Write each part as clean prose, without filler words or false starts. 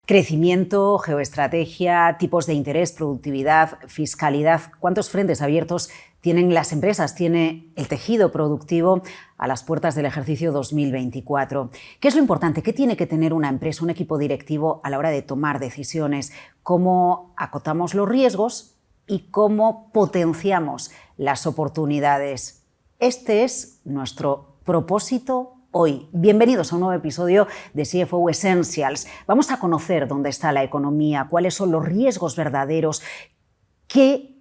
Crecimiento, geoestrategia, tipos de interés, productividad, fiscalidad. ¿Cuántos frentes abiertos tienen las empresas, tiene el tejido productivo a las puertas del ejercicio 2024? ¿Qué es lo importante? ¿Qué tiene que tener una empresa, un equipo directivo a la hora de tomar decisiones? ¿Cómo acotamos los riesgos y cómo potenciamos las oportunidades? Este es nuestro propósito hoy. Bienvenidos a un nuevo episodio de CFO Essentials. Vamos a conocer dónde está la economía, cuáles son los riesgos verdaderos, qué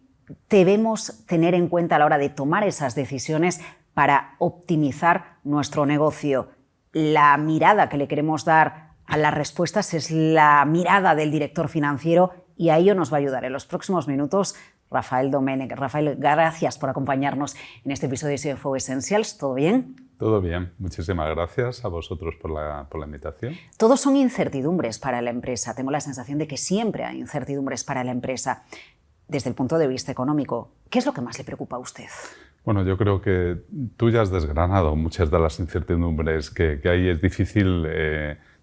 debemos tener en cuenta a la hora de tomar esas decisiones para optimizar nuestro negocio. La mirada que le queremos dar a las respuestas es la mirada del director financiero y a ello nos va a ayudar en los próximos minutos Rafael Domènech. Rafael, gracias por acompañarnos en este episodio de CFO Essentials. ¿Todo bien? Todo bien. Muchísimas gracias a vosotros por la invitación. Todos son incertidumbres para la empresa. Tengo la sensación de que siempre hay incertidumbres para la empresa. Desde el punto de vista económico, ¿qué es lo que más le preocupa a usted? Bueno, yo creo que tú ya has desgranado muchas de las incertidumbres que hay. Es difícil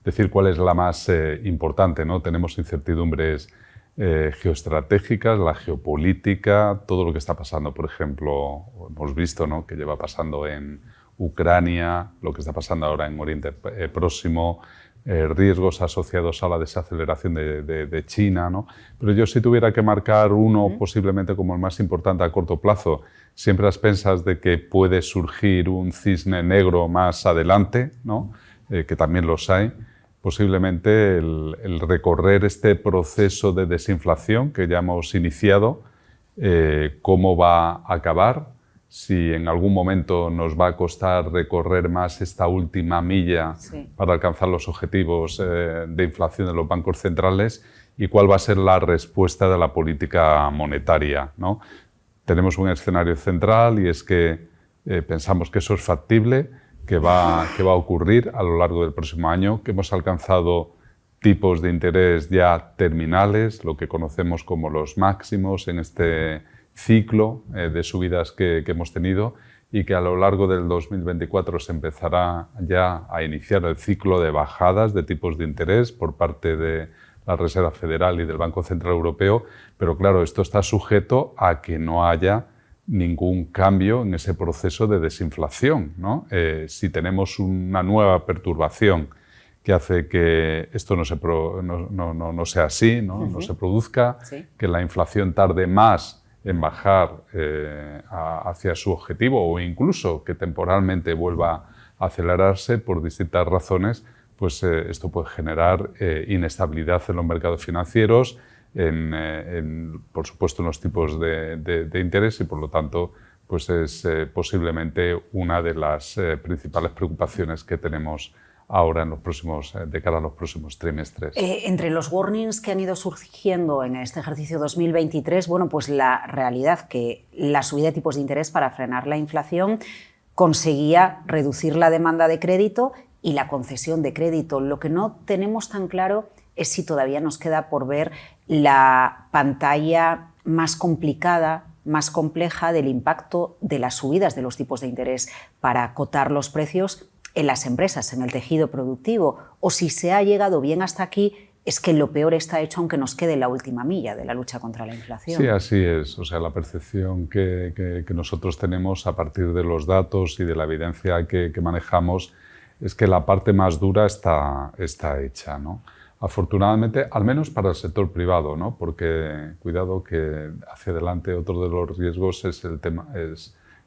decir cuál es la más importante, ¿no? Tenemos incertidumbres geoestratégicas, la geopolítica, todo lo que está pasando, por ejemplo, hemos visto, ¿no?, que lleva pasando en Ucrania, lo que está pasando ahora en Oriente Próximo, riesgos asociados a la desaceleración de China, ¿no? Pero yo, si tuviera que marcar uno posiblemente como el más importante a corto plazo, siempre las pensas de que puede surgir un cisne negro más adelante, ¿no?, que también los hay. Posiblemente el recorrer este proceso de desinflación que ya hemos iniciado, cómo va a acabar, si en algún momento nos va a costar recorrer más esta última milla para alcanzar los objetivos de inflación de los bancos centrales y cuál va a ser la respuesta de la política monetaria, ¿no? Tenemos un escenario central y es que pensamos que eso es factible, que va a ocurrir a lo largo del próximo año, que hemos alcanzado tipos de interés ya terminales, lo que conocemos como los máximos en este ciclo de subidas que hemos tenido, y que a lo largo del 2024 se empezará ya a iniciar el ciclo de bajadas de tipos de interés por parte de la Reserva Federal y del Banco Central Europeo, pero claro, esto está sujeto a que no haya ningún cambio en ese proceso de desinflación, ¿no? Si tenemos una nueva perturbación que hace que esto no sea así, ¿no? No se produzca, que la inflación tarde más en bajar hacia su objetivo o incluso que temporalmente vuelva a acelerarse por distintas razones, pues esto puede generar inestabilidad en los mercados financieros, por supuesto en los tipos de interés, y por lo tanto pues es posiblemente una de las principales preocupaciones que tenemos ahora de cara a los próximos trimestres. Entre los warnings que han ido surgiendo en este ejercicio 2023, bueno, pues la realidad que la subida de tipos de interés para frenar la inflación conseguía reducir la demanda de crédito y la concesión de crédito. Lo que no tenemos tan claro es si todavía nos queda por ver la pantalla más complicada, más compleja del impacto de las subidas de los tipos de interés para acotar los precios en las empresas, en el tejido productivo, o si se ha llegado bien hasta aquí, es que lo peor está hecho aunque nos quede la última milla de la lucha contra la inflación. Sí, así es. O sea, la percepción que nosotros tenemos a partir de los datos y de la evidencia que manejamos es que la parte más dura está hecha, ¿no? Afortunadamente, al menos para el sector privado, ¿no? Porque, cuidado, que hacia adelante otro de los riesgos es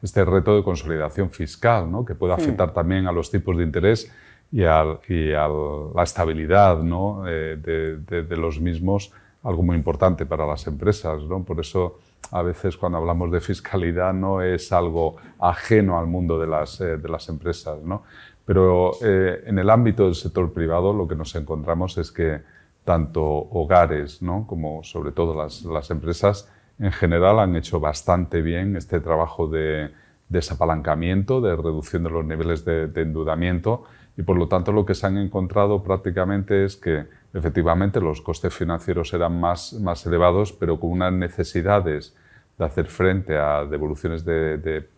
este reto de consolidación fiscal, ¿no?, que puede afectar también a los tipos de interés y a la estabilidad, ¿no?, de los mismos, algo muy importante para las empresas, ¿no? Por eso, a veces cuando hablamos de fiscalidad no es algo ajeno al mundo de las empresas, ¿no? Pero en el ámbito del sector privado lo que nos encontramos es que tanto hogares, ¿no?, como sobre todo las empresas en general han hecho bastante bien este trabajo de desapalancamiento, de reducción de los niveles de endeudamiento, y por lo tanto lo que se han encontrado prácticamente es que efectivamente los costes financieros eran más elevados, pero con unas necesidades hacer frente a devoluciones de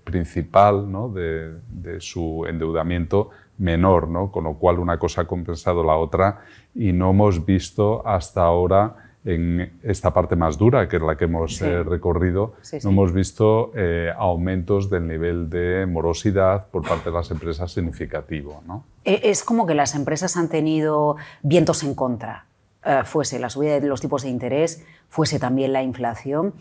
principal, ¿no? de su endeudamiento menor, ¿no? Con lo cual una cosa ha compensado la otra y no hemos visto hasta ahora en esta parte más dura, que es la que hemos recorrido, no hemos visto aumentos del nivel de morosidad por parte de las empresas significativo, ¿no? Es como que las empresas han tenido vientos en contra, fuese la subida de los tipos de interés, fuese también la inflación.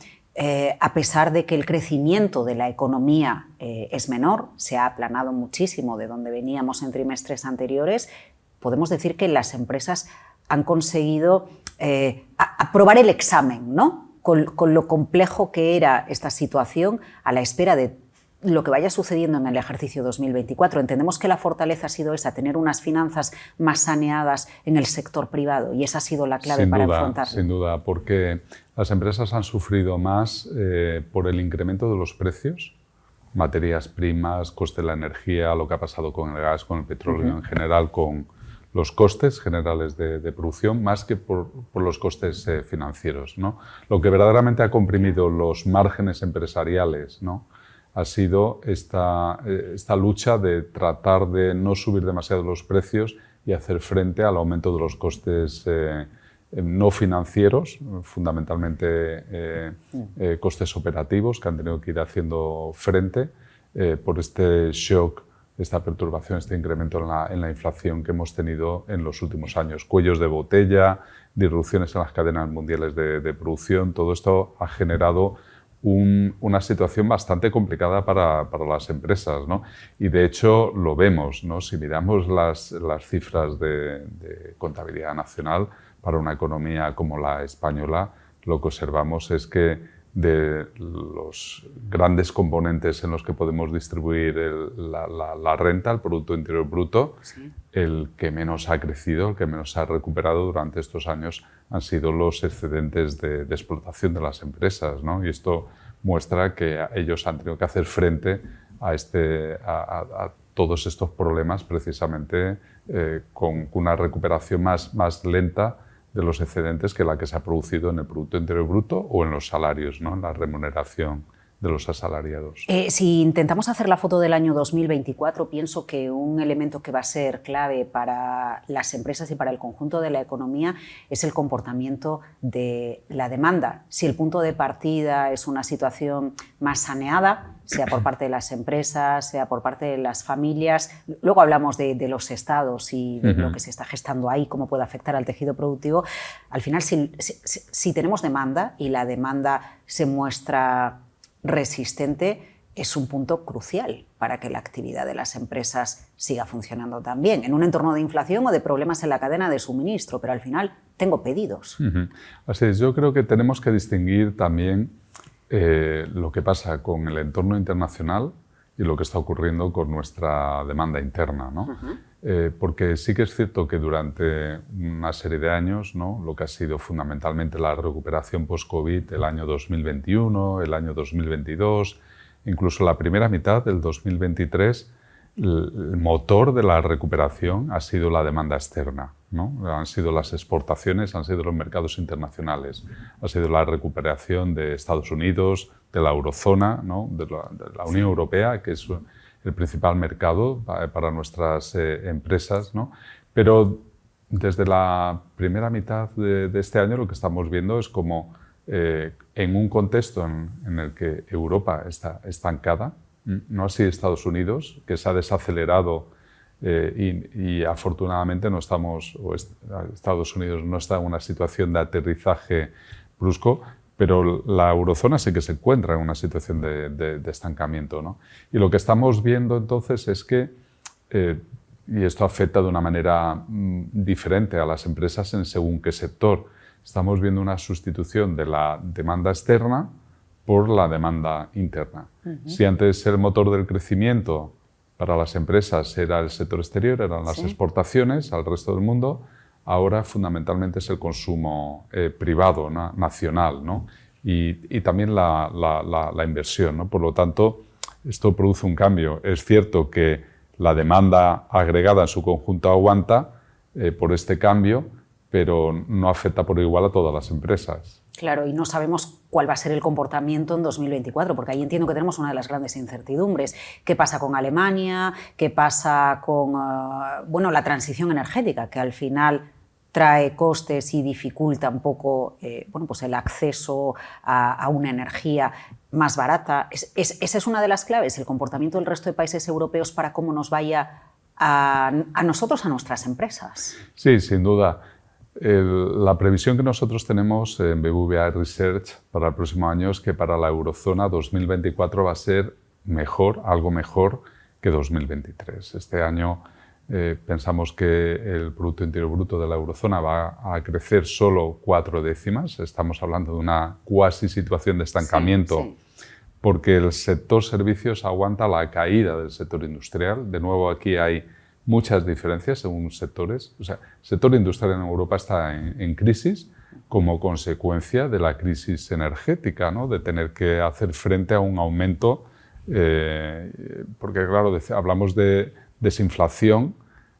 A pesar de que el crecimiento de la economía es menor, se ha aplanado muchísimo de donde veníamos en trimestres anteriores, podemos decir que las empresas han conseguido aprobar el examen, ¿no? Con lo complejo que era esta situación a la espera de lo que vaya sucediendo en el ejercicio 2024. Entendemos que la fortaleza ha sido esa, tener unas finanzas más saneadas en el sector privado, y esa ha sido la clave para afrontarlo. Sin duda, porque las empresas han sufrido más por el incremento de los precios, materias primas, coste de la energía, lo que ha pasado con el gas, con el petróleo en general, con los costes generales de producción, más que por los costes financieros, ¿no? Lo que verdaderamente ha comprimido los márgenes empresariales, ¿no? Ha sido esta lucha de tratar de no subir demasiado los precios y hacer frente al aumento de los costes no financieros, fundamentalmente costes operativos que han tenido que ir haciendo frente por este shock, esta perturbación, este incremento en la inflación que hemos tenido en los últimos años. Cuellos de botella, disrupciones en las cadenas mundiales de producción, todo esto ha generado una situación bastante complicada para las empresas, ¿no? Y de hecho lo vemos, ¿no? Si miramos las cifras de contabilidad nacional para una economía como la española, lo que observamos es que de los grandes componentes en los que podemos distribuir la renta, el Producto Interior Bruto, el que menos ha crecido, el que menos ha recuperado durante estos años han sido los excedentes de explotación de las empresas, ¿no? Y esto muestra que ellos han tenido que hacer frente a todos estos problemas precisamente con una recuperación más lenta de los excedentes que la que se ha producido en el Producto Interior Bruto o en los salarios, ¿no? En la remuneración de los asalariados. Si intentamos hacer la foto del año 2024, pienso que un elemento que va a ser clave para las empresas y para el conjunto de la economía es el comportamiento de la demanda. Si el punto de partida es una situación más saneada, sea por parte de las empresas, sea por parte de las familias, luego hablamos de los estados y de lo que se está gestando ahí, cómo puede afectar al tejido productivo. Al final, si tenemos demanda y la demanda se muestra resistente, es un punto crucial para que la actividad de las empresas siga funcionando también, en un entorno de inflación o de problemas en la cadena de suministro, pero al final tengo pedidos. Así es, yo creo que tenemos que distinguir también lo que pasa con el entorno internacional y lo que está ocurriendo con nuestra demanda interna, ¿no? Porque sí que es cierto que durante una serie de años, ¿no? Lo que ha sido fundamentalmente la recuperación post-COVID, el año 2021, el año 2022, incluso la primera mitad del 2023, el motor de la recuperación ha sido la demanda externa, ¿no? Han sido las exportaciones, han sido los mercados internacionales, ha sido la recuperación de Estados Unidos, de la eurozona, ¿no? de la Unión Europea, que es el principal mercado para nuestras empresas, ¿no? Pero desde la primera mitad de este año lo que estamos viendo es como en un contexto en el que Europa está estancada, no así Estados Unidos, que se ha desacelerado y afortunadamente no estamos, Estados Unidos no está en una situación de aterrizaje brusco, pero la eurozona sí que se encuentra en una situación de estancamiento, ¿no? Y lo que estamos viendo entonces es que, y esto afecta de una manera diferente a las empresas en según qué sector, estamos viendo una sustitución de la demanda externa por la demanda interna. Si antes el motor del crecimiento para las empresas era el sector exterior, eran las exportaciones al resto del mundo, ahora fundamentalmente es el consumo privado, nacional, ¿no? Y también la inversión, ¿no? Por lo tanto, esto produce un cambio. Es cierto que la demanda agregada en su conjunto aguanta por este cambio, pero no afecta por igual a todas las empresas. Claro, y no sabemos cuál va a ser el comportamiento en 2024, porque ahí entiendo que tenemos una de las grandes incertidumbres. ¿Qué pasa con Alemania? ¿Qué pasa con la transición energética, que al final trae costes y dificulta un poco el acceso a una energía más barata? Esa es una de las claves, el comportamiento del resto de países europeos para cómo nos vaya a nosotros, a nuestras empresas. Sí, sin duda. La previsión que nosotros tenemos en BBVA Research para el próximo año es que para la eurozona 2024 va a ser mejor, algo mejor que 2023. Este año pensamos que el Producto Interior Bruto de la eurozona va a crecer solo 4 décimas. Estamos hablando de una cuasi situación de estancamiento, sí. Porque el sector servicios aguanta la caída del sector industrial. De nuevo, aquí hay muchas diferencias según sectores. O sea, el sector industrial en Europa está en crisis como consecuencia de la crisis energética, ¿no? De tener que hacer frente a un aumento, porque claro, hablamos de desinflación,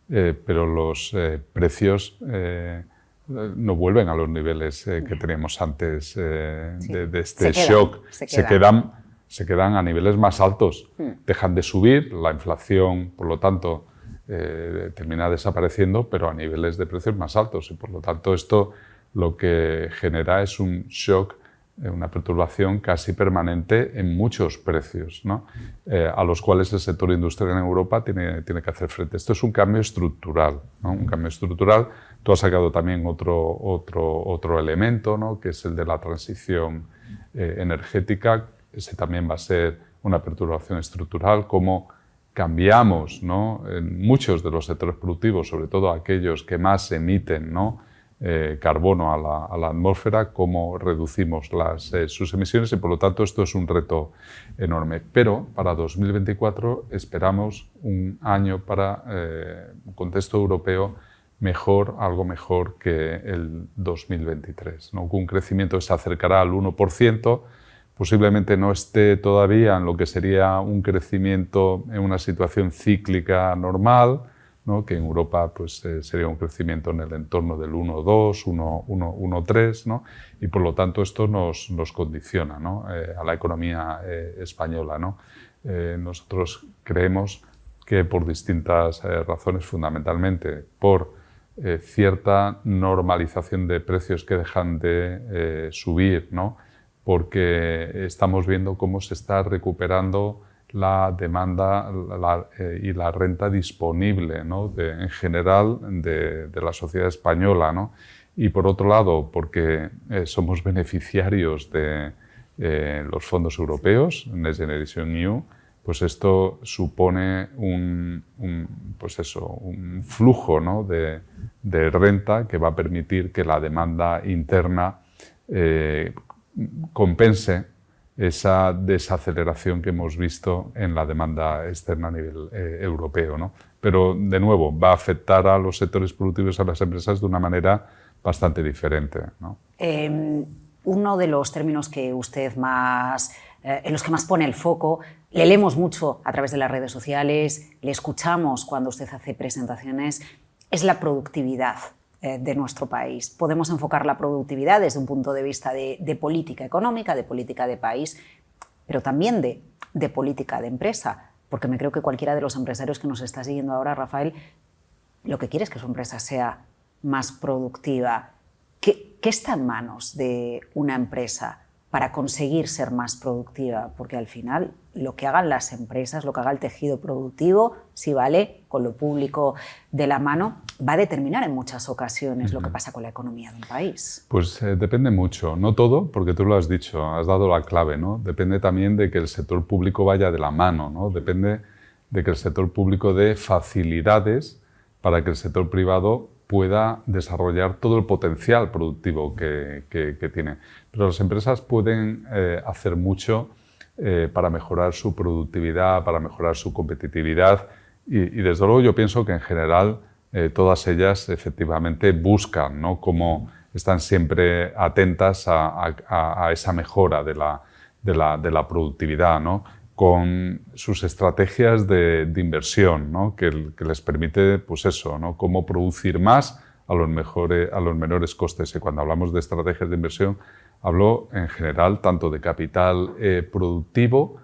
pero los precios no vuelven a los niveles que teníamos antes de este shock. Se quedan a niveles más altos. Dejan de subir, la inflación, por lo tanto, termina desapareciendo, pero a niveles de precios más altos. Y por lo tanto, esto lo que genera es un shock, una perturbación casi permanente en muchos precios, ¿no? A los cuales el sector industrial en Europa tiene que hacer frente. Esto es un cambio estructural, ¿no? Un cambio estructural. Tú has sacado también otro elemento, ¿no? Que es el de la transición energética. Ese también va a ser una perturbación estructural, como cambiamos, ¿no? En muchos de los sectores productivos, sobre todo aquellos que más emiten, ¿no? Carbono a la atmósfera, cómo reducimos sus emisiones, y por lo tanto esto es un reto enorme. Pero para 2024 esperamos un año para un contexto europeo mejor, algo mejor que el 2023, ¿no? Con un crecimiento que se acercará al 1%, posiblemente no esté todavía en lo que sería un crecimiento en una situación cíclica normal, ¿no? Que en Europa pues, sería un crecimiento en el entorno del 1,2, 1,3, ¿no? Y por lo tanto esto nos condiciona, ¿no? A la economía española, ¿no? Nosotros creemos que por distintas razones, fundamentalmente por cierta normalización de precios que dejan de subir, ¿no? Porque estamos viendo cómo se está recuperando la demanda y la renta disponible, ¿no? En general de la sociedad española, ¿no? Y por otro lado, porque somos beneficiarios de los fondos europeos, Next Generation EU, pues esto supone un flujo, ¿no? de renta que va a permitir que la demanda interna compense esa desaceleración que hemos visto en la demanda externa a nivel europeo, ¿no? Pero, de nuevo, va a afectar a los sectores productivos, a las empresas, de una manera bastante diferente, ¿no? Uno de los términos que usted en los que más pone el foco, le leemos mucho a través de las redes sociales, le escuchamos cuando usted hace presentaciones, es la productividad de nuestro país. Podemos enfocar la productividad desde un punto de vista de política económica, de política de país, pero también de política de empresa, porque me creo que cualquiera de los empresarios que nos está siguiendo ahora, Rafael, lo que quiere es que su empresa sea más productiva. ¿Qué está en manos de una empresa para conseguir ser más productiva? Porque al final lo que hagan las empresas, lo que haga el tejido productivo, si vale, con lo público de la mano, va a determinar en muchas ocasiones lo que pasa con la economía de un país. Pues depende mucho, no todo, porque tú lo has dicho, has dado la clave, ¿no? Depende también de que el sector público vaya de la mano, ¿no? Depende de que el sector público dé facilidades para que el sector privado pueda desarrollar todo el potencial productivo que tiene. Pero las empresas pueden hacer mucho para mejorar su productividad, para mejorar su competitividad y desde luego yo pienso que en general todas ellas efectivamente buscan, ¿no? Cómo están siempre atentas a esa mejora de la productividad, ¿no? Con sus estrategias de inversión, ¿no? que les permite, pues eso, ¿no? Cómo producir más a los menores costes. Y cuando hablamos de estrategias de inversión, Hablo en general tanto de capital productivo,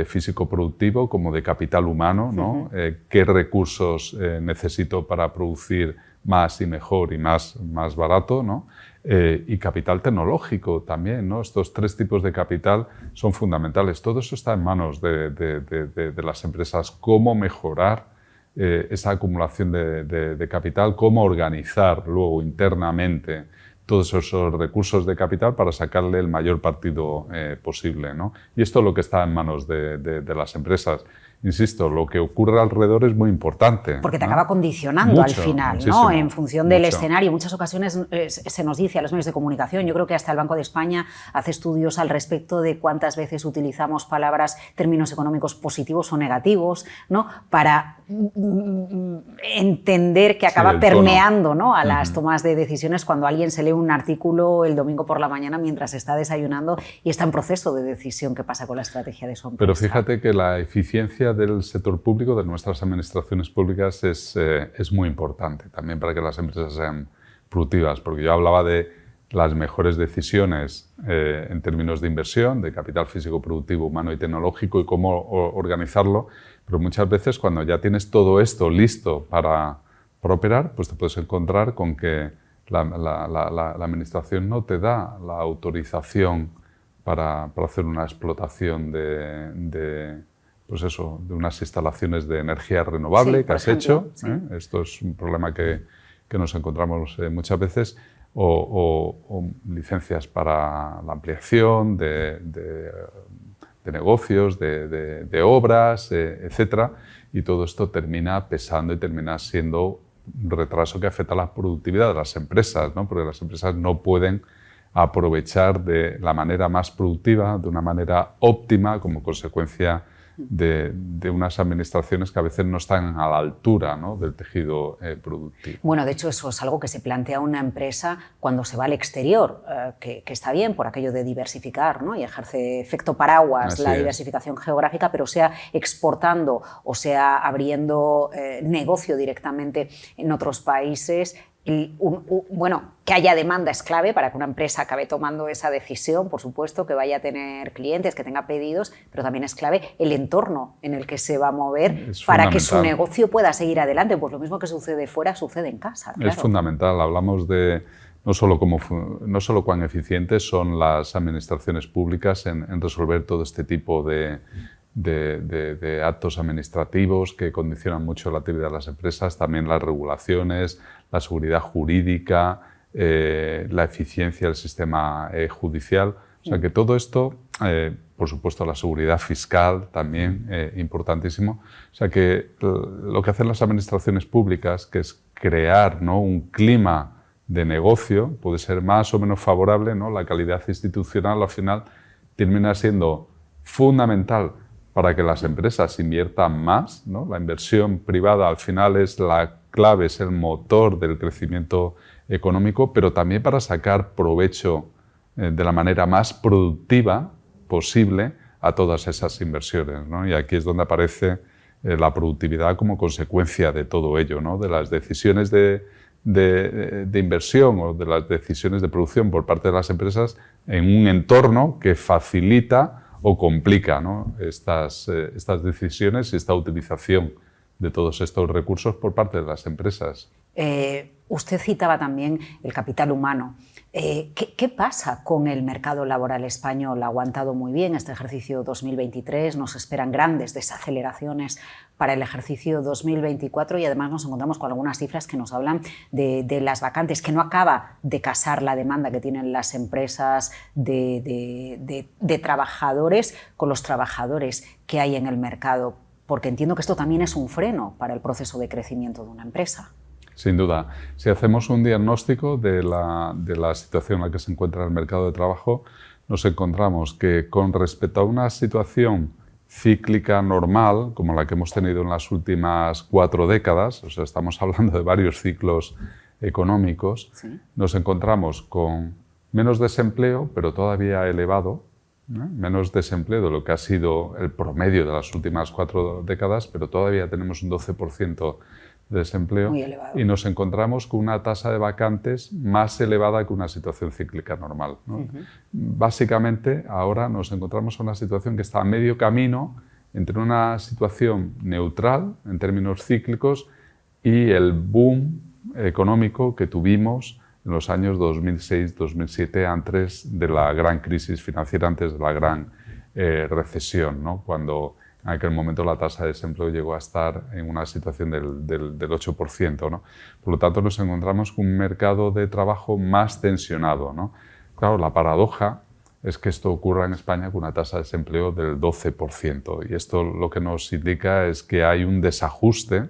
físico-productivo, como de capital humano, ¿no? ¿Qué recursos necesito para producir más y mejor y más barato, ¿no? Y capital tecnológico también, ¿no? Estos 3 tipos de capital son fundamentales. Todo eso está en manos de las empresas. Cómo mejorar esa acumulación de capital, cómo organizar luego internamente todos esos recursos de capital para sacarle el mayor partido posible, ¿no? Y esto es lo que está en manos de las empresas. Insisto, lo que ocurre alrededor es muy importante. Porque te acaba condicionando al final, ¿no? En función del escenario. En muchas ocasiones se nos dice a los medios de comunicación, yo creo que hasta el Banco de España hace estudios al respecto de cuántas veces utilizamos palabras, términos económicos positivos o negativos, ¿no? Para entender que acaba permeando, ¿no? A las tomas de decisiones cuando alguien se lee un artículo el domingo por la mañana mientras está desayunando y está en proceso de decisión. ¿Qué pasa con la estrategia de su empresa? Pero fíjate que la eficiencia del sector público, de nuestras administraciones públicas, es muy importante también para que las empresas sean productivas, porque yo hablaba de las mejores decisiones en términos de inversión, de capital físico, productivo, humano y tecnológico y cómo organizarlo, pero muchas veces cuando ya tienes todo esto listo para operar, pues te puedes encontrar con que la administración no te da la autorización para hacer una explotación de unas instalaciones de energía renovable que has hecho. Sí. Esto es un problema que nos encontramos muchas veces. O licencias para la ampliación de negocios, de obras, etc. Y todo esto termina pesando y termina siendo un retraso que afecta a la productividad de las empresas, ¿no? Porque las empresas no pueden aprovechar de la manera más productiva, de una manera óptima, como consecuencia de unas administraciones que a veces no están a la altura, ¿no? Del tejido productivo. Bueno, de hecho eso es algo que se plantea una empresa cuando se va al exterior, que está bien por aquello de diversificar, ¿no? Y ejerce efecto paraguas la diversificación geográfica, pero sea exportando o sea abriendo negocio directamente en otros países. Bueno, que haya demanda es clave para que una empresa acabe tomando esa decisión, por supuesto, que vaya a tener clientes, que tenga pedidos, pero también es clave el entorno en el que se va a mover para que su negocio pueda seguir adelante. Pues lo mismo que sucede fuera, sucede en casa. Claro. Es fundamental. Hablamos de no solo cuán eficientes son las administraciones públicas en resolver todo este tipo de actos administrativos que condicionan mucho la actividad de las empresas, también las regulaciones, la seguridad jurídica, la eficiencia del sistema judicial. O sea que todo esto, por supuesto la seguridad fiscal también, importantísimo. O sea que lo que hacen las administraciones públicas, que es crear, ¿no? un clima de negocio, puede ser más o menos favorable, ¿no? La calidad institucional al final termina siendo fundamental para que las empresas inviertan más, ¿no? La inversión privada al final es la clave, es el motor del crecimiento económico, pero también para sacar provecho de la manera más productiva posible a todas esas inversiones, ¿no? Y aquí es donde aparece la productividad como consecuencia de todo ello, ¿no? De las decisiones de inversión o de las decisiones de producción por parte de las empresas en un entorno que facilita o complica, ¿no? estas decisiones y esta utilización de todos estos recursos por parte de las empresas. Usted citaba también el capital humano. ¿Qué pasa con el mercado laboral español? Ha aguantado muy bien este ejercicio 2023, nos esperan grandes desaceleraciones para el ejercicio 2024 y además nos encontramos con algunas cifras que nos hablan de las vacantes, que no acaba de casar la demanda que tienen las empresas de trabajadores con los trabajadores que hay en el mercado, porque entiendo que esto también es un freno para el proceso de crecimiento de una empresa. Sin duda. Si hacemos un diagnóstico de la situación en la que se encuentra el mercado de trabajo, nos encontramos que con respecto a una situación cíclica normal, como la que hemos tenido en las últimas 4 décadas, o sea, estamos hablando de varios ciclos económicos, ¿sí? Nos encontramos con menos desempleo, pero todavía elevado, ¿no? Menos desempleo de lo que ha sido el promedio de las últimas 4 décadas, pero todavía tenemos un 12% de desempleo y nos encontramos con una tasa de vacantes más elevada que una situación cíclica normal, ¿no? Básicamente, ahora nos encontramos en una situación que está a medio camino entre una situación neutral en términos cíclicos y el boom económico que tuvimos en los años 2006-2007, antes de la gran crisis financiera, antes de la gran recesión, ¿no? Cuando en aquel momento la tasa de desempleo llegó a estar en una situación del 8%, ¿no? Por lo tanto, nos encontramos con un mercado de trabajo más tensionado, ¿no? Claro, la paradoja es que esto ocurra en España con una tasa de desempleo del 12%. Y esto lo que nos indica es que hay un desajuste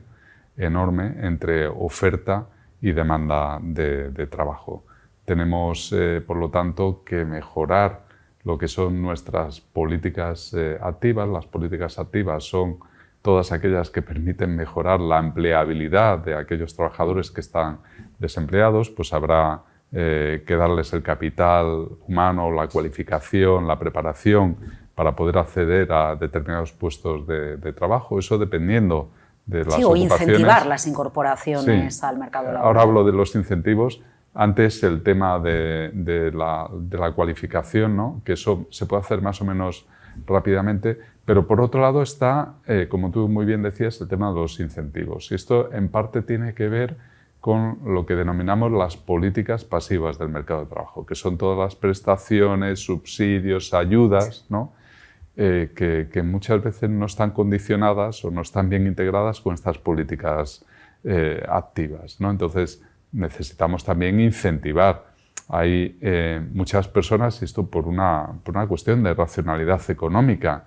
enorme entre oferta y demanda de trabajo. Tenemos, por lo tanto, que mejorar lo que son nuestras políticas activas. Las políticas activas son todas aquellas que permiten mejorar la empleabilidad de aquellos trabajadores que están desempleados. Pues habrá que darles el capital humano, la cualificación, la preparación para poder acceder a determinados puestos de trabajo. Eso dependiendo de las ocupaciones. O incentivar las incorporaciones al mercado laboral. Ahora hablo de los incentivos. Antes el tema de la cualificación, ¿no? Que eso se puede hacer más o menos rápidamente, pero por otro lado está, como tú muy bien decías, el tema de los incentivos. Y esto en parte tiene que ver con lo que denominamos las políticas pasivas del mercado de trabajo, que son todas las prestaciones, subsidios, ayudas, ¿no? Que muchas veces no están condicionadas o no están bien integradas con estas políticas activas, ¿no? Entonces necesitamos también incentivar. Hay muchas personas, y esto por una cuestión de racionalidad económica,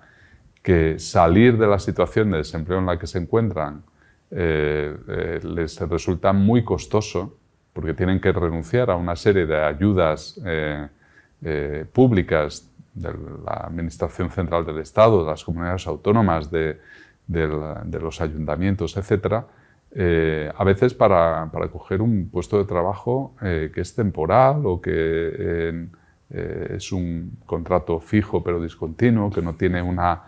que salir de la situación de desempleo en la que se encuentran les resulta muy costoso, porque tienen que renunciar a una serie de ayudas públicas de la Administración Central del Estado, de las comunidades autónomas, de los ayuntamientos, etc., a veces para coger un puesto de trabajo que es temporal o que es un contrato fijo pero discontinuo, que no tiene una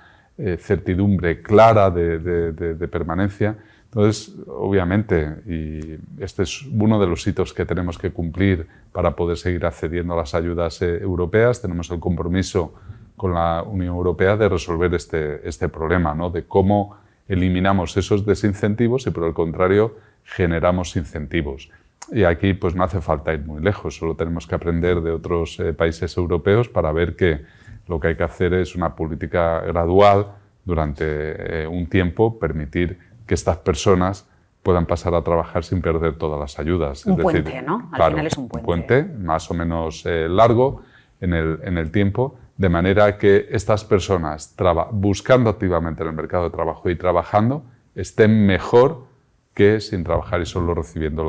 certidumbre clara de permanencia. Entonces, obviamente, y este es uno de los hitos que tenemos que cumplir para poder seguir accediendo a las ayudas europeas, tenemos el compromiso con la Unión Europea de resolver este problema, ¿no? De cómo eliminamos esos desincentivos y, por el contrario, generamos incentivos. Y aquí pues no hace falta ir muy lejos, solo tenemos que aprender de otros países europeos para ver que lo que hay que hacer es una política gradual durante un tiempo, permitir que estas personas puedan pasar a trabajar sin perder todas las ayudas. Un puente, ¿no? Al final es un puente. Un puente más o menos largo en el tiempo, de manera que estas personas, buscando activamente en el mercado de trabajo y trabajando, estén mejor que sin trabajar y solo recibiendo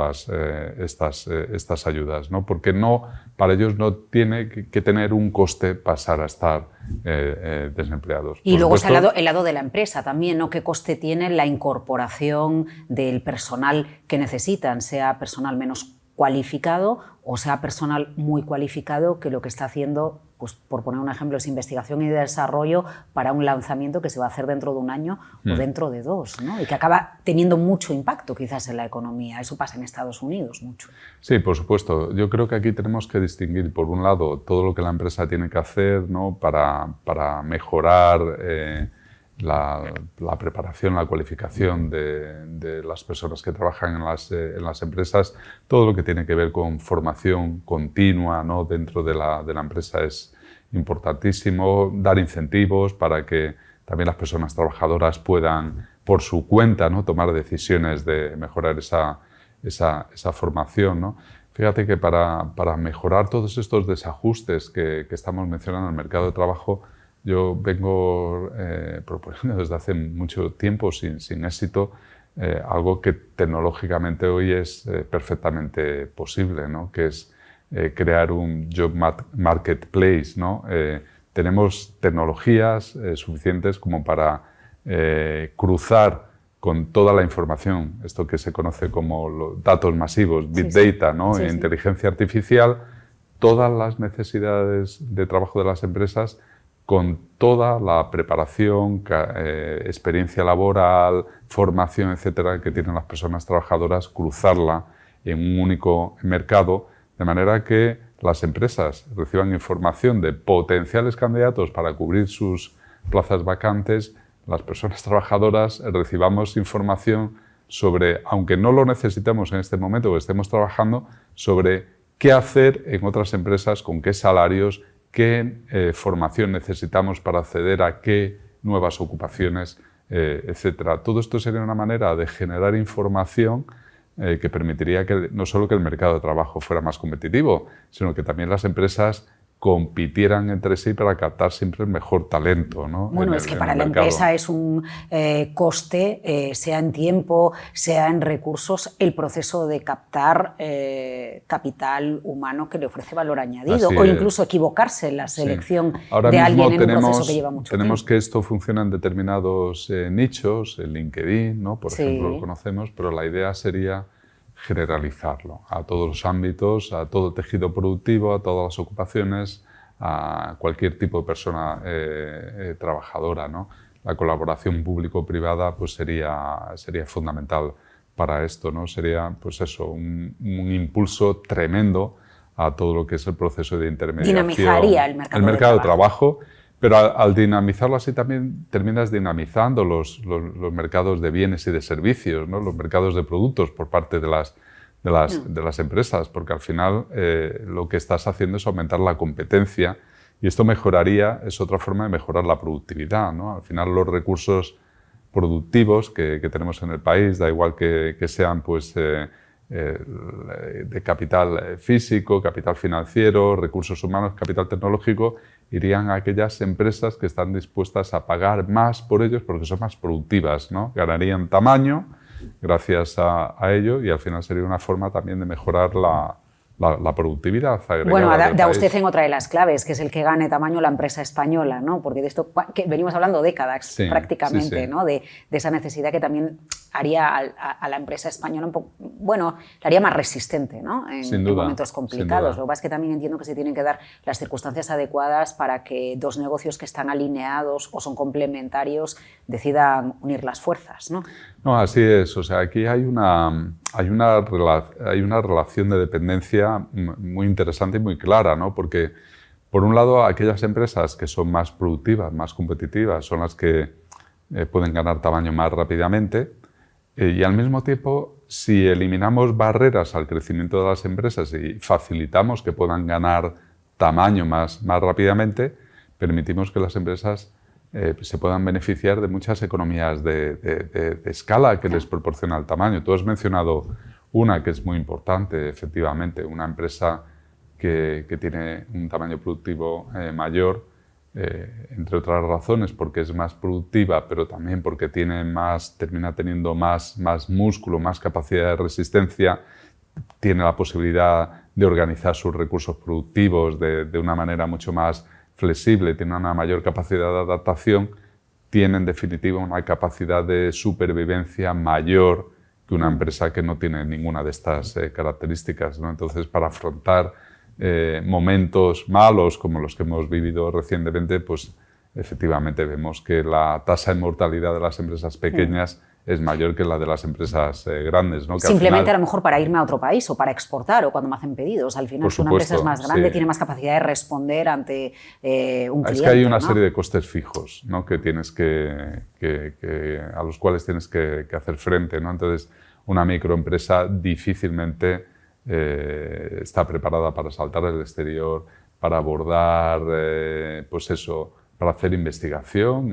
estas ayudas, ¿no? Porque para ellos no tiene que tener un coste pasar a estar desempleados. Y luego está el lado de la empresa también, ¿no? ¿Qué coste tiene la incorporación del personal que necesitan, sea personal menos cualificado o sea personal muy cualificado que lo que está haciendo, pues por poner un ejemplo, es investigación y desarrollo para un lanzamiento que se va a hacer dentro de un año o dentro de dos, ¿no? Y que acaba teniendo mucho impacto quizás en la economía. Eso pasa en Estados Unidos mucho. Sí, por supuesto. Yo creo que aquí tenemos que distinguir, por un lado, todo lo que la empresa tiene que hacer, ¿no? para mejorar la preparación, la cualificación de las personas que trabajan en las empresas. Todo lo que tiene que ver con formación continua, ¿no? Dentro de la empresa es importantísimo. Dar incentivos para que también las personas trabajadoras puedan, por su cuenta, ¿no? Tomar decisiones de mejorar esa formación, ¿no? Fíjate que para mejorar todos estos desajustes que estamos mencionando en el mercado de trabajo, yo vengo proponiendo desde hace mucho tiempo, sin éxito, algo que tecnológicamente hoy es perfectamente posible, ¿no? Que es crear un job marketplace, ¿no? Tenemos tecnologías suficientes como para cruzar con toda la información, esto que se conoce como los datos masivos, Big Data, ¿no? Sí, inteligencia artificial, todas las necesidades de trabajo de las empresas con toda la preparación, experiencia laboral, formación, etcétera, que tienen las personas trabajadoras, cruzarla en un único mercado, de manera que las empresas reciban información de potenciales candidatos para cubrir sus plazas vacantes, las personas trabajadoras recibamos información sobre, aunque no lo necesitemos en este momento o estemos trabajando, sobre qué hacer en otras empresas, con qué salarios, qué formación necesitamos para acceder a qué nuevas ocupaciones, etcétera. Todo esto sería una manera de generar información que permitiría que no solo que el mercado de trabajo fuera más competitivo, sino que también las empresas compitieran entre sí para captar siempre el mejor talento, ¿no? Bueno, es que para la empresa es un coste, sea en tiempo, sea en recursos, el proceso de captar capital humano que le ofrece valor añadido, o incluso equivocarse en la selección de alguien en un proceso que lleva mucho tiempo. Tenemos que esto funciona en determinados nichos, el LinkedIn, ¿no? Por ejemplo, lo conocemos, pero la idea sería generalizarlo a todos los ámbitos, a todo el tejido productivo, a todas las ocupaciones, a cualquier tipo de persona trabajadora, ¿no? La colaboración público-privada pues sería fundamental para esto, ¿no? Sería pues eso, un impulso tremendo a todo lo que es el proceso de intermediación. Dinamizaría el mercado de trabajo. Pero al dinamizarlo así también terminas dinamizando los mercados de bienes y de servicios, ¿no? Los mercados de productos por parte de las empresas, porque al final lo que estás haciendo es aumentar la competencia y esto es otra forma de mejorar la productividad, ¿no? Al final los recursos productivos que tenemos en el país, da igual que sean pues, de capital físico, capital financiero, recursos humanos, capital tecnológico, irían a aquellas empresas que están dispuestas a pagar más por ellos porque son más productivas, ¿no? Ganarían tamaño gracias a ello y al final sería una forma también de mejorar la productividad agregada. Bueno, da usted en otra de las claves, que es el que gane tamaño la empresa española, ¿no? Porque de esto que venimos hablando décadas prácticamente, ¿no? De esa necesidad que también haría a la empresa española un poco, bueno, la haría más resistente, ¿no? En momentos complicados. Lo que pasa es que también entiendo que se tienen que dar las circunstancias adecuadas para que dos negocios que están alineados o son complementarios decidan unir las fuerzas, ¿no? No, así es. O sea, aquí hay una relación de dependencia muy interesante y muy clara, ¿no? Porque, por un lado, aquellas empresas que son más productivas, más competitivas, son las que pueden ganar tamaño más rápidamente y, al mismo tiempo, si eliminamos barreras al crecimiento de las empresas y facilitamos que puedan ganar tamaño más rápidamente, permitimos que las empresas se puedan beneficiar de muchas economías de escala que les proporciona el tamaño. Tú has mencionado una que es muy importante, efectivamente, una empresa que tiene un tamaño productivo mayor, entre otras razones porque es más productiva, pero también porque termina teniendo más músculo, más capacidad de resistencia, tiene la posibilidad de organizar sus recursos productivos de una manera mucho más flexible, tiene una mayor capacidad de adaptación, tiene en definitiva una capacidad de supervivencia mayor que una empresa que no tiene ninguna de estas características, ¿no? Entonces, para afrontar momentos malos como los que hemos vivido recientemente, pues efectivamente vemos que la tasa de mortalidad de las empresas pequeñas es mayor que la de las empresas grandes, ¿no? Que simplemente a lo mejor para irme a otro país o para exportar o cuando me hacen pedidos. Al final, si una empresa es más grande, tiene más capacidad de responder ante un cliente. Es que hay una serie de costes fijos, ¿no? Que tienes a los cuales tienes que hacer frente, ¿no? Entonces, una microempresa difícilmente está preparada para saltar al exterior, para abordar, pues eso, para hacer investigación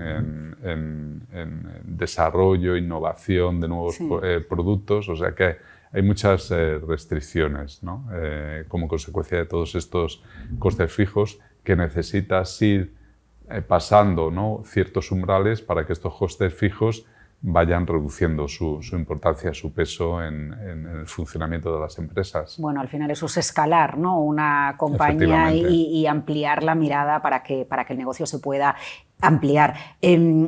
en desarrollo, innovación de nuevos productos. O sea que hay muchas restricciones, ¿no? Como consecuencia de todos estos costes fijos que necesitas ir pasando, ¿no? Ciertos umbrales para que estos costes fijos vayan reduciendo su importancia, su peso en el funcionamiento de las empresas. Bueno, al final eso es escalar, ¿no? Una compañía y ampliar la mirada para que el negocio se pueda ampliar.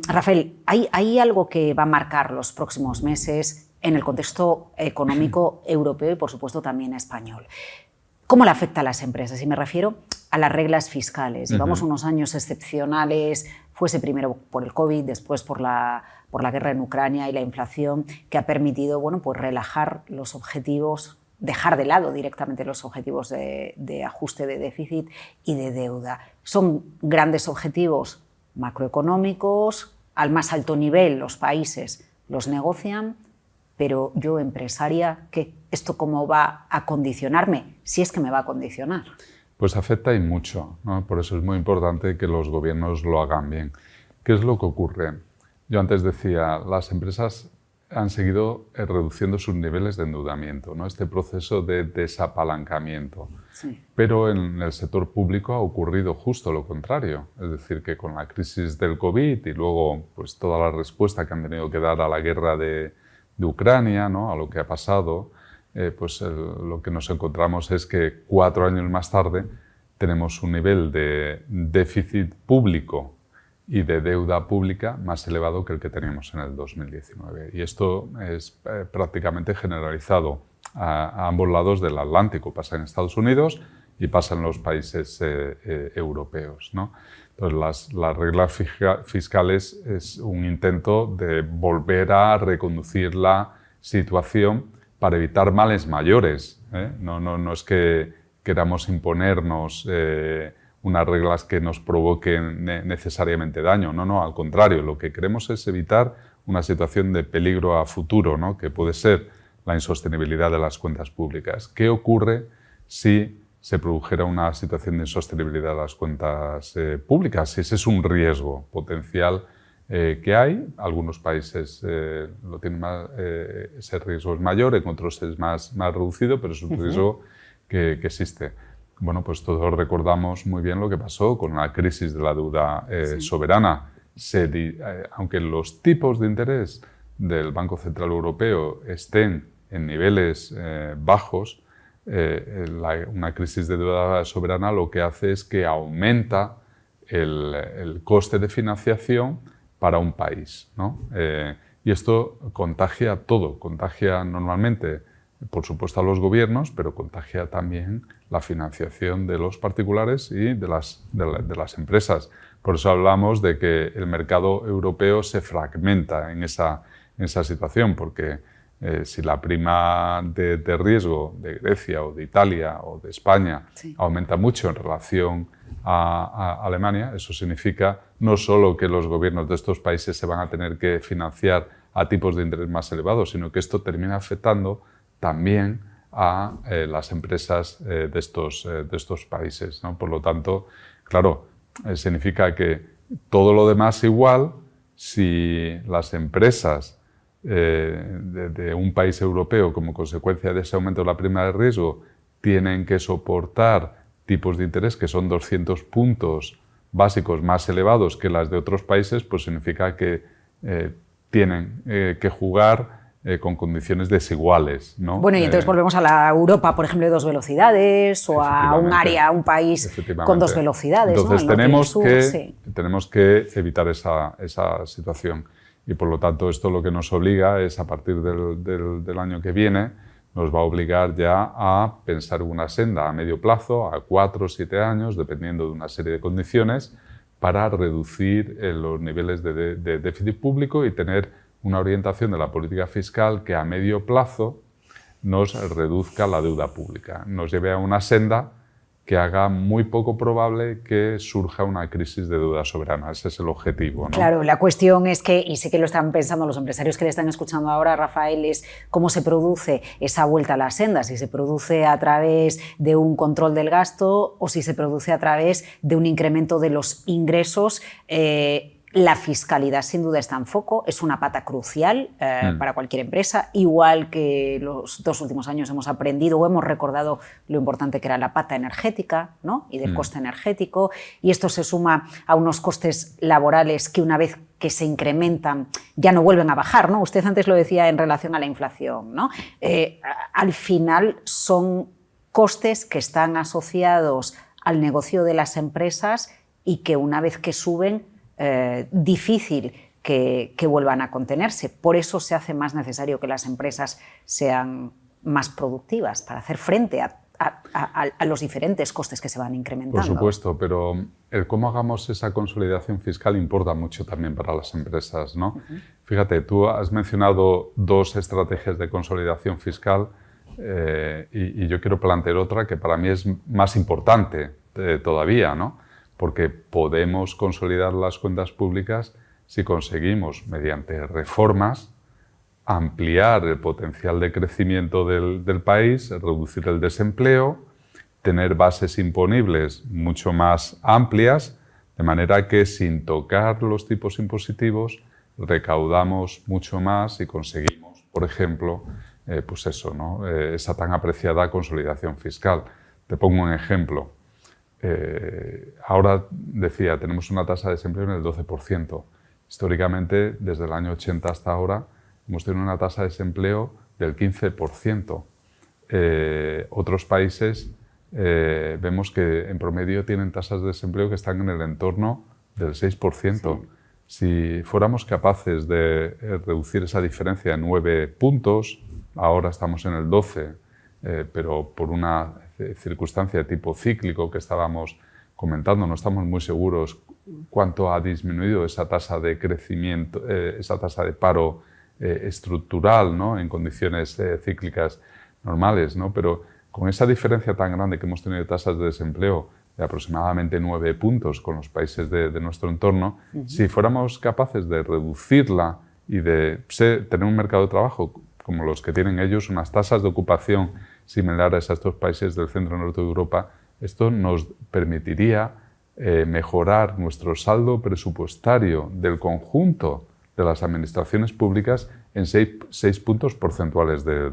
Rafael, ¿hay algo que va a marcar los próximos meses en el contexto económico europeo y, por supuesto, también español? ¿Cómo le afecta a las empresas? Y me refiero a las reglas fiscales. Llevamos unos años excepcionales, fuese primero por el COVID, después por la guerra en Ucrania y la inflación, que ha permitido pues relajar los objetivos, dejar de lado directamente los objetivos de ajuste de déficit y de deuda. Son grandes objetivos macroeconómicos, al más alto nivel los países los negocian, pero yo, empresaria, ¿qué? ¿Esto cómo va a condicionarme? Si es que me va a condicionar. Pues afecta y mucho, ¿no? Por eso es muy importante que los gobiernos lo hagan bien. ¿Qué es lo que ocurre? Yo antes decía, las empresas han seguido reduciendo sus niveles de endeudamiento, ¿no? Este proceso de desapalancamiento. Sí. Pero en el sector público ha ocurrido justo lo contrario. Es decir, que con la crisis del COVID y luego pues, toda la respuesta que han tenido que dar a la guerra de Ucrania, ¿no? A lo que ha pasado, lo que nos encontramos es que 4 años más tarde tenemos un nivel de déficit público y de deuda pública más elevado que el que teníamos en el 2019. Y esto es prácticamente generalizado a ambos lados del Atlántico. Pasa en Estados Unidos y pasa en los países europeos, ¿no? Entonces, las reglas fiscales es un intento de volver a reconducir la situación para evitar males mayores, ¿eh? No es que queramos imponernos unas reglas que nos provoquen necesariamente daño. No, al contrario, lo que queremos es evitar una situación de peligro a futuro, ¿no? Que puede ser la insostenibilidad de las cuentas públicas. ¿Qué ocurre si se produjera una situación de insostenibilidad de las cuentas públicas? Ese es un riesgo potencial que hay. Algunos países lo tienen más, ese riesgo es mayor, en otros es más reducido, pero es un riesgo que existe. Bueno, pues todos recordamos muy bien lo que pasó con la crisis de la deuda soberana. Aunque los tipos de interés del Banco Central Europeo estén en niveles bajos, una crisis de deuda soberana lo que hace es que aumenta el coste de financiación para un país, ¿no? Y esto contagia todo, contagia normalmente, por supuesto, a los gobiernos, pero contagia también la financiación de los particulares y de las empresas. Por eso hablamos de que el mercado europeo se fragmenta en esa situación, porque si la prima de riesgo de Grecia o de Italia o de España aumenta mucho en relación a Alemania, eso significa no solo que los gobiernos de estos países se van a tener que financiar a tipos de interés más elevados, sino que esto termina afectando también a las empresas de estos países, ¿no? Por lo tanto, claro, significa que todo lo demás igual, si las empresas de un país europeo, como consecuencia de ese aumento de la prima de riesgo, tienen que soportar tipos de interés que son 200 puntos básicos más elevados que las de otros países, pues significa que tienen que jugar con condiciones desiguales, ¿no? Bueno, y entonces volvemos a la Europa, por ejemplo, de 2 velocidades, o a un área, un país con 2 velocidades. Entonces, ¿no? tenemos que evitar esa situación. Y por lo tanto, esto lo que nos obliga es, a partir del año que viene, nos va a obligar ya a pensar una senda a medio plazo, a 4 o 7 años, dependiendo de una serie de condiciones, para reducir los niveles de déficit público y tener una orientación de la política fiscal que a medio plazo nos reduzca la deuda pública, nos lleve a una senda que haga muy poco probable que surja una crisis de deuda soberana. Ese es el objetivo, ¿no? Claro, la cuestión es que, y sí que lo están pensando los empresarios que le están escuchando ahora, Rafael, es cómo se produce esa vuelta a la senda, si se produce a través de un control del gasto o si se produce a través de un incremento de los ingresos. La fiscalidad sin duda está en foco, es una pata crucial para cualquier empresa, igual que los 2 últimos años hemos aprendido o hemos recordado lo importante que era la pata energética, ¿no? Y del coste energético, y esto se suma a unos costes laborales que una vez que se incrementan ya no vuelven a bajar, ¿no? Usted antes lo decía en relación a la inflación, ¿no? Al final son costes que están asociados al negocio de las empresas y que una vez que suben difícil que vuelvan a contenerse. Por eso se hace más necesario que las empresas sean más productivas para hacer frente a a los diferentes costes que se van incrementando. Por supuesto, pero el cómo hagamos esa consolidación fiscal importa mucho también para las empresas, ¿no? Fíjate, tú has mencionado 2 estrategias de consolidación fiscal y yo quiero plantear otra que para mí es más importante todavía, ¿no? Porque podemos consolidar las cuentas públicas si conseguimos, mediante reformas, ampliar el potencial de crecimiento del país, reducir el desempleo, tener bases imponibles mucho más amplias, de manera que sin tocar los tipos impositivos recaudamos mucho más y conseguimos, por ejemplo, pues eso, ¿no? Esa tan apreciada consolidación fiscal. Te pongo un ejemplo. Ahora, decía, tenemos una tasa de desempleo en el 12%. Históricamente, desde el año 80 hasta ahora, hemos tenido una tasa de desempleo del 15%. Otros países vemos que en promedio tienen tasas de desempleo que están en el entorno del 6%. Sí. Si fuéramos capaces de reducir esa diferencia a 9 puntos, ahora estamos en el 12, pero por una circunstancia de tipo cíclico que estábamos comentando, no estamos muy seguros cuánto ha disminuido esa tasa de crecimiento, esa tasa de paro estructural, ¿no? En condiciones cíclicas normales, ¿no? Pero con esa diferencia tan grande que hemos tenido de tasas de desempleo de aproximadamente 9 puntos con los países de nuestro entorno, si fuéramos capaces de reducirla y de tener un mercado de trabajo como los que tienen ellos, unas tasas de ocupación similares a estos países del centro norte de Europa, esto nos permitiría mejorar nuestro saldo presupuestario del conjunto de las administraciones públicas en 6 puntos porcentuales del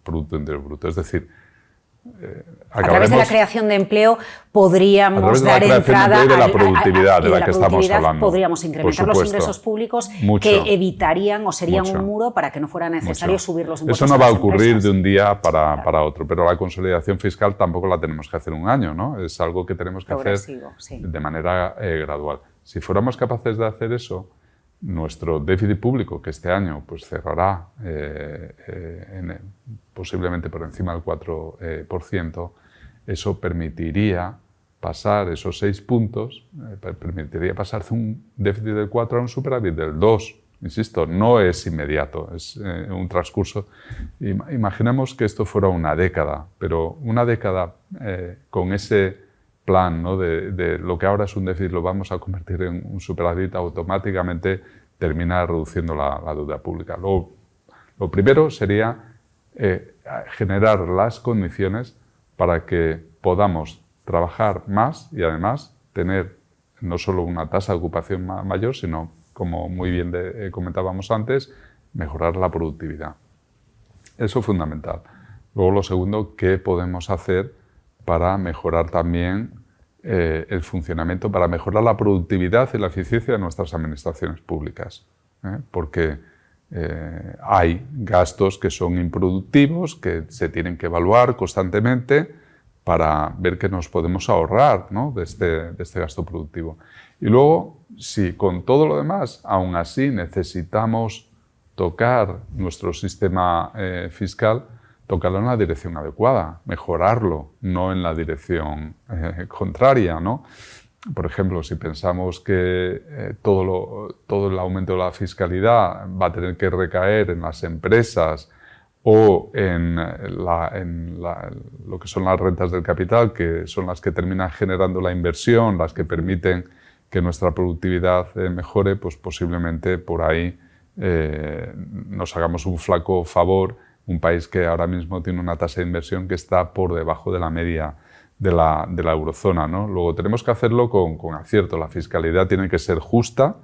Producto Interior Bruto. Es decir, a través de la creación de empleo podríamos dar entrada a la productividad de la que estamos hablando. Podríamos incrementar los ingresos públicos que evitarían o serían un muro para que no fuera necesario subir los impuestos. Eso no va a ocurrir de un día para otro, pero la consolidación fiscal tampoco la tenemos que hacer un año, ¿no? Es algo que tenemos que hacer de manera gradual. Si fuéramos capaces de hacer eso, nuestro déficit público, que este año pues, cerrará posiblemente por encima del 4%, eso permitiría pasar esos 6 puntos, permitiría pasar de un déficit del 4 a un superávit del 2. Insisto, no es inmediato, es un transcurso. Imaginemos que esto fuera una década, pero una década con ese plan, ¿no? de lo que ahora es un déficit lo vamos a convertir en un superávit, automáticamente termina reduciendo la deuda pública. Lo primero sería generar las condiciones para que podamos trabajar más y además tener no solo una tasa de ocupación mayor, sino, como muy bien comentábamos antes, mejorar la productividad. Eso es fundamental. Luego, lo segundo, ¿qué podemos hacer para mejorar también el funcionamiento, para mejorar la productividad y la eficiencia de nuestras administraciones públicas? Porque hay gastos que son improductivos, que se tienen que evaluar constantemente para ver qué nos podemos ahorrar, ¿no? de este gasto productivo. Y luego, si con todo lo demás, aún así necesitamos tocar nuestro sistema fiscal, tocarlo en la dirección adecuada, mejorarlo, no en la dirección contraria, ¿no? Por ejemplo, si pensamos que todo el aumento de la fiscalidad va a tener que recaer en las empresas o en lo que son las rentas del capital, que son las que terminan generando la inversión, las que permiten que nuestra productividad mejore, pues posiblemente por ahí nos hagamos un flaco favor. Un país que ahora mismo tiene una tasa de inversión que está por debajo de la media de la eurozona, ¿no? Luego tenemos que hacerlo con acierto. La fiscalidad tiene que ser justa.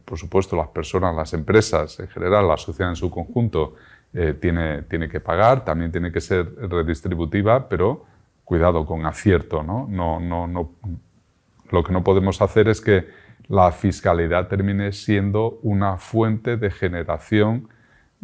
Por supuesto, las personas, las empresas en general, la sociedad en su conjunto tiene que pagar. También tiene que ser redistributiva, pero cuidado, con acierto, ¿no? Lo que no podemos hacer es que la fiscalidad termine siendo una fuente de generación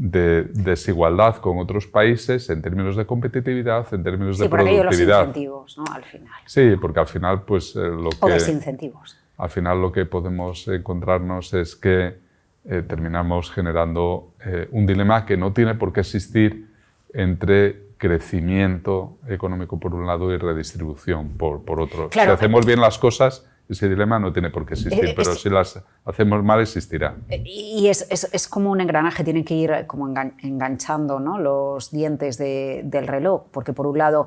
de desigualdad con otros países en términos de competitividad, en términos de productividad. Sí, por aquello los incentivos, ¿no? Al final. Sí, porque al final, pues o desincentivos. Al final lo que podemos encontrarnos es que terminamos generando un dilema que no tiene por qué existir entre crecimiento económico por un lado y redistribución por otro. Claro. Si hacemos bien las cosas, ese dilema no tiene por qué existir, pero si las hacemos mal, existirá. Y es como un engranaje, tienen que ir como enganchando, ¿no?, los dientes del reloj, porque por un lado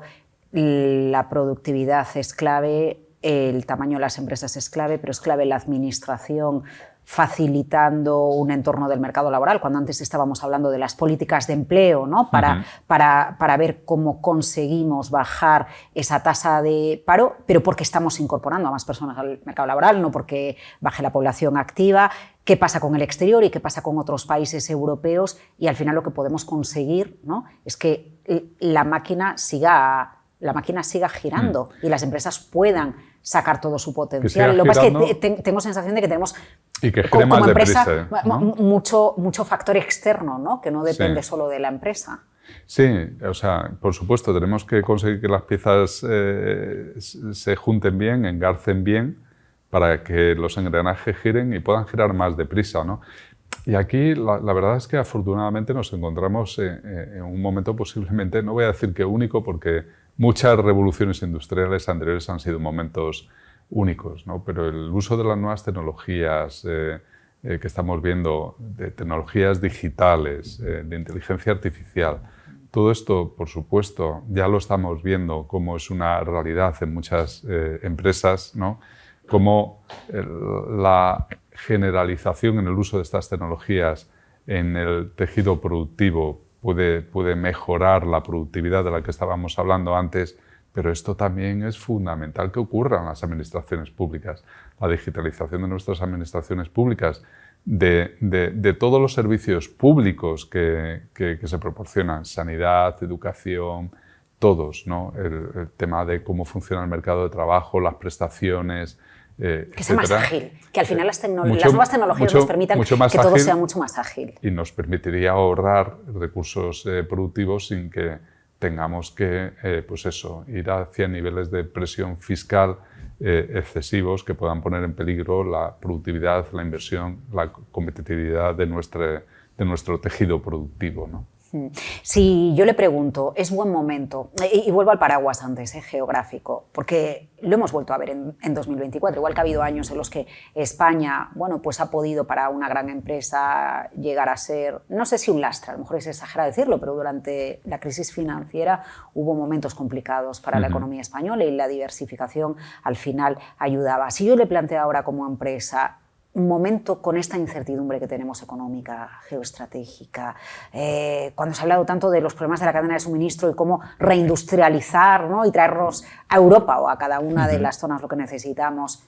la productividad es clave, el tamaño de las empresas es clave, pero es clave la administración facilitando un entorno del mercado laboral, cuando antes estábamos hablando de las políticas de empleo, ¿no?, para ver cómo conseguimos bajar esa tasa de paro, pero porque estamos incorporando a más personas al mercado laboral, no porque baje la población activa. ¿Qué pasa con el exterior y qué pasa con otros países europeos? Y al final lo que podemos conseguir, ¿no?, es que la máquina siga girando y las empresas puedan sacar todo su potencial. Lo que pasa es que tengo sensación de que tenemos y que como más empresa deprisa, ¿no?, mucho factor externo, ¿no?, que no depende solo de la empresa. Sí, o sea, por supuesto, tenemos que conseguir que las piezas se junten bien, engarcen bien, para que los engranajes giren y puedan girar más deprisa, ¿no? Y aquí la verdad es que afortunadamente nos encontramos en un momento posiblemente, no voy a decir que único, porque muchas revoluciones industriales anteriores han sido momentos únicos, ¿no? Pero el uso de las nuevas tecnologías que estamos viendo, de tecnologías digitales, de inteligencia artificial, todo esto, por supuesto, ya lo estamos viendo como es una realidad en muchas empresas, ¿no? Como la generalización en el uso de estas tecnologías en el tejido productivo puede mejorar la productividad de la que estábamos hablando antes, pero esto también es fundamental que ocurra en las administraciones públicas. La digitalización de nuestras administraciones públicas, de todos los servicios públicos que se proporcionan, sanidad, educación, todos, ¿no? El tema de cómo funciona el mercado de trabajo, las prestaciones, que sea más ágil, que al final las nuevas tecnologías nos permitan que todo sea mucho más ágil. Y nos permitiría ahorrar recursos productivos sin que tengamos que pues eso, ir hacia niveles de presión fiscal excesivos que puedan poner en peligro la productividad, la inversión, la competitividad de nuestro tejido productivo, ¿no? Si yo le pregunto, ¿es buen momento? Y vuelvo al paraguas antes, geográfico, porque lo hemos vuelto a ver en 2024, igual que ha habido años en los que España, bueno, pues ha podido para una gran empresa llegar a ser, no sé si un lastre, a lo mejor es exagerado decirlo, pero durante la crisis financiera hubo momentos complicados para la economía española y la diversificación al final ayudaba. Si yo le planteo ahora como empresa, un momento con esta incertidumbre que tenemos económica, geoestratégica, cuando se ha hablado tanto de los problemas de la cadena de suministro y cómo reindustrializar, ¿no?, y traernos a Europa o a cada una de las zonas lo que necesitamos.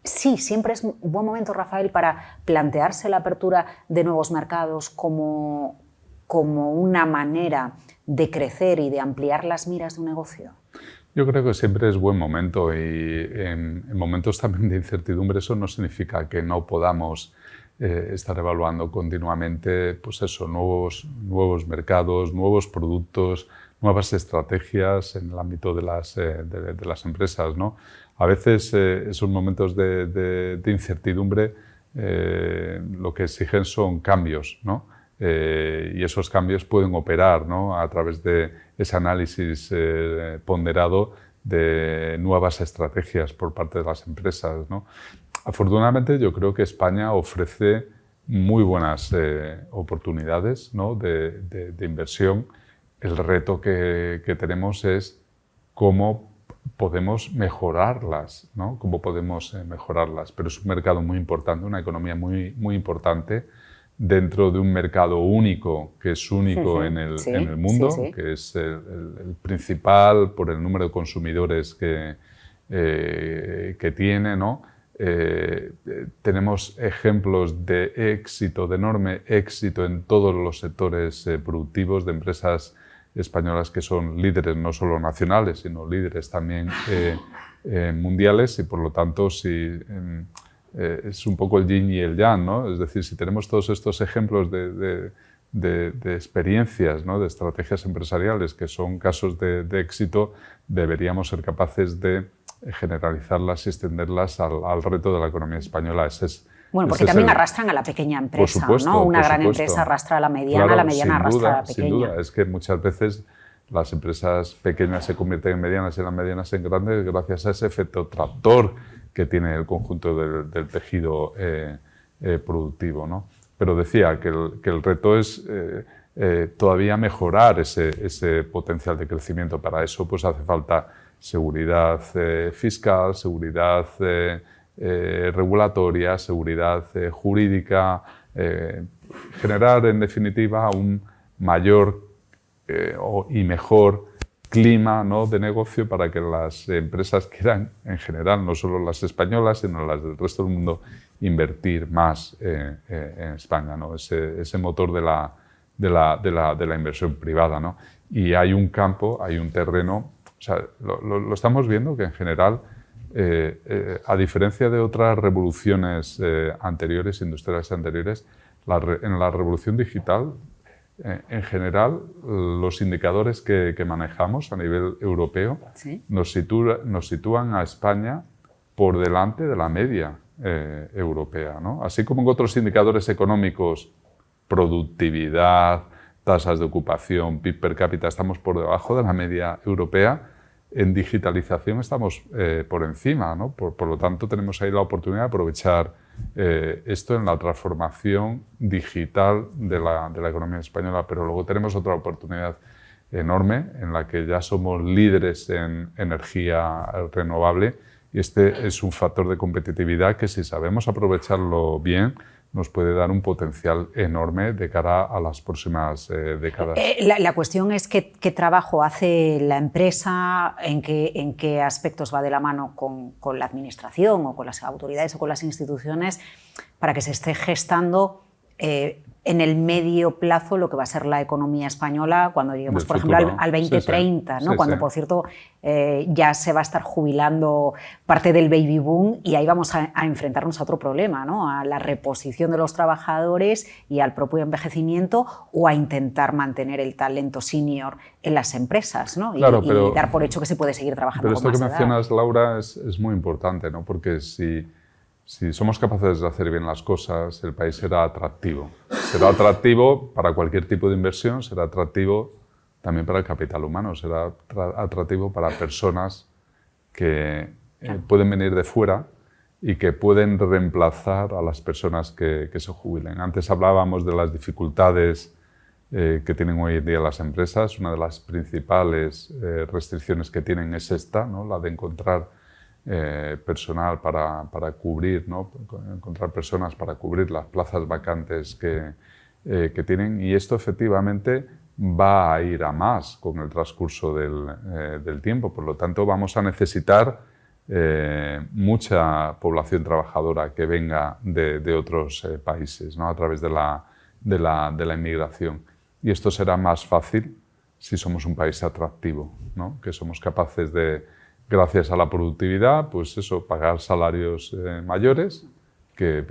Sí, siempre es un buen momento, Rafael, para plantearse la apertura de nuevos mercados como una manera de crecer y de ampliar las miras de un negocio. Yo creo que siempre es buen momento y en momentos también de incertidumbre eso no significa que no podamos estar evaluando continuamente pues eso, nuevos mercados, nuevos productos, nuevas estrategias en el ámbito de las empresas, ¿no? A veces esos momentos de incertidumbre lo que exigen son cambios, ¿no? Y esos cambios pueden operar, ¿no?, a través de ese análisis ponderado de nuevas estrategias por parte de las empresas, ¿no? Afortunadamente yo creo que España ofrece muy buenas oportunidades, ¿no?, de inversión. El reto que tenemos es cómo podemos mejorarlas, ¿no? Cómo podemos mejorarlas. Pero es un mercado muy importante, una economía muy, muy importante, dentro de un mercado único, que es único en el mundo, que es el principal por el número de consumidores que tiene, ¿no? Tenemos ejemplos de éxito, de enorme éxito en todos los sectores productivos de empresas españolas que son líderes no solo nacionales, sino líderes también mundiales y por lo tanto es un poco el yin y el yang, ¿no? Es decir, si tenemos todos estos ejemplos de experiencias, ¿no?, de estrategias empresariales que son casos de éxito, deberíamos ser capaces de generalizarlas y extenderlas al reto de la economía española. Bueno, porque también arrastran a la pequeña empresa, ¿no? Una gran empresa arrastra a la mediana, claro, la mediana arrastra a la pequeña. Sin duda, es que muchas veces las empresas pequeñas se convierten en medianas y las medianas en grandes gracias a ese efecto tractor que tiene el conjunto del tejido productivo, ¿no? Pero decía que el reto es todavía mejorar ese potencial de crecimiento. Para eso pues hace falta seguridad fiscal, seguridad regulatoria, seguridad jurídica, generar en definitiva un mayor y mejor clima, ¿no?, de negocio para que las empresas quieran, en general, no solo las españolas, sino las del resto del mundo, invertir más en España, ¿no? Ese motor de la inversión privada, ¿no? Y hay un campo, hay un terreno, o sea, lo estamos viendo que en general, a diferencia de otras revoluciones anteriores, industriales anteriores, en la revolución digital, en general, los indicadores que manejamos a nivel europeo, ¿sí?, nos sitúan a España por delante de la media europea, ¿no? Así como en otros indicadores económicos, productividad, tasas de ocupación, PIB per cápita, estamos por debajo de la media europea. En digitalización estamos por encima, ¿no? Por lo tanto, tenemos ahí la oportunidad de aprovechar esto en la transformación digital de la economía española, pero luego tenemos otra oportunidad enorme en la que ya somos líderes en energía renovable, y este es un factor de competitividad que, si sabemos aprovecharlo bien, nos puede dar un potencial enorme de cara a las próximas décadas. La cuestión es qué trabajo hace la empresa, en qué aspectos va de la mano con la administración o con las autoridades o con las instituciones para que se esté gestando en el medio plazo lo que va a ser la economía española cuando lleguemos, por ejemplo, al 2030, sí, ¿no? Cuando, por cierto, ya se va a estar jubilando parte del baby boom y ahí vamos a enfrentarnos a otro problema, ¿no? A la reposición de los trabajadores y al propio envejecimiento, o a intentar mantener el talento senior en las empresas, ¿no? Claro, y dar por hecho que se puede seguir trabajando con más edad. Pero esto que mencionas, Laura, es muy importante, ¿no? Porque si somos capaces de hacer bien las cosas, el país será atractivo. Será atractivo para cualquier tipo de inversión, será atractivo también para el capital humano, será atractivo para personas que pueden venir de fuera y que pueden reemplazar a las personas que se jubilen. Antes hablábamos de las dificultades que tienen hoy en día las empresas. Una de las principales restricciones que tienen es esta, ¿no?, la de encontrar personal para cubrir, ¿no?, encontrar personas para cubrir las plazas vacantes que tienen, y esto efectivamente va a ir a más con el transcurso del tiempo. Por lo tanto, vamos a necesitar mucha población trabajadora que venga de otros países, ¿no?, a través de la inmigración. Y esto será más fácil si somos un país atractivo, ¿no?, que somos capaces de, gracias a la productividad, pues eso, pagar salarios mayores que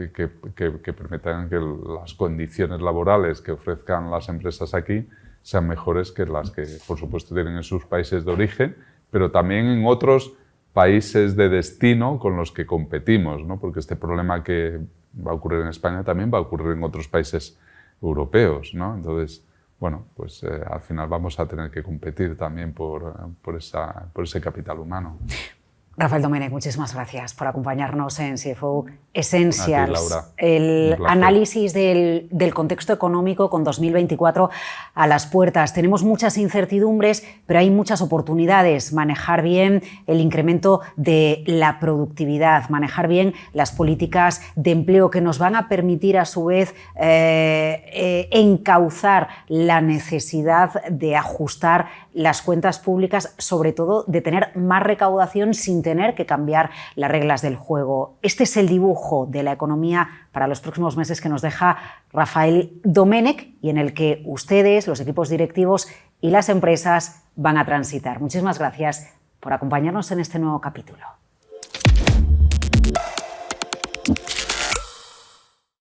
permitan que las condiciones laborales que ofrezcan las empresas aquí sean mejores que las que, por supuesto, tienen en sus países de origen, pero también en otros países de destino con los que competimos, ¿no? Porque este problema que va a ocurrir en España también va a ocurrir en otros países europeos, ¿no? Entonces, bueno, pues al final vamos a tener que competir también por ese capital humano. Rafael Domènech, muchísimas gracias por acompañarnos en CFO Essentials. A ti, Laura. El análisis del contexto económico con 2024 a las puertas. Tenemos muchas incertidumbres, pero hay muchas oportunidades. Manejar bien el incremento de la productividad, manejar bien las políticas de empleo que nos van a permitir, a su vez, encauzar la necesidad de ajustar las cuentas públicas, sobre todo de tener más recaudación sin tener que cambiar las reglas del juego. Este es el dibujo de la economía para los próximos meses que nos deja Rafael Domènech y en el que ustedes, los equipos directivos y las empresas van a transitar. Muchísimas gracias por acompañarnos en este nuevo capítulo.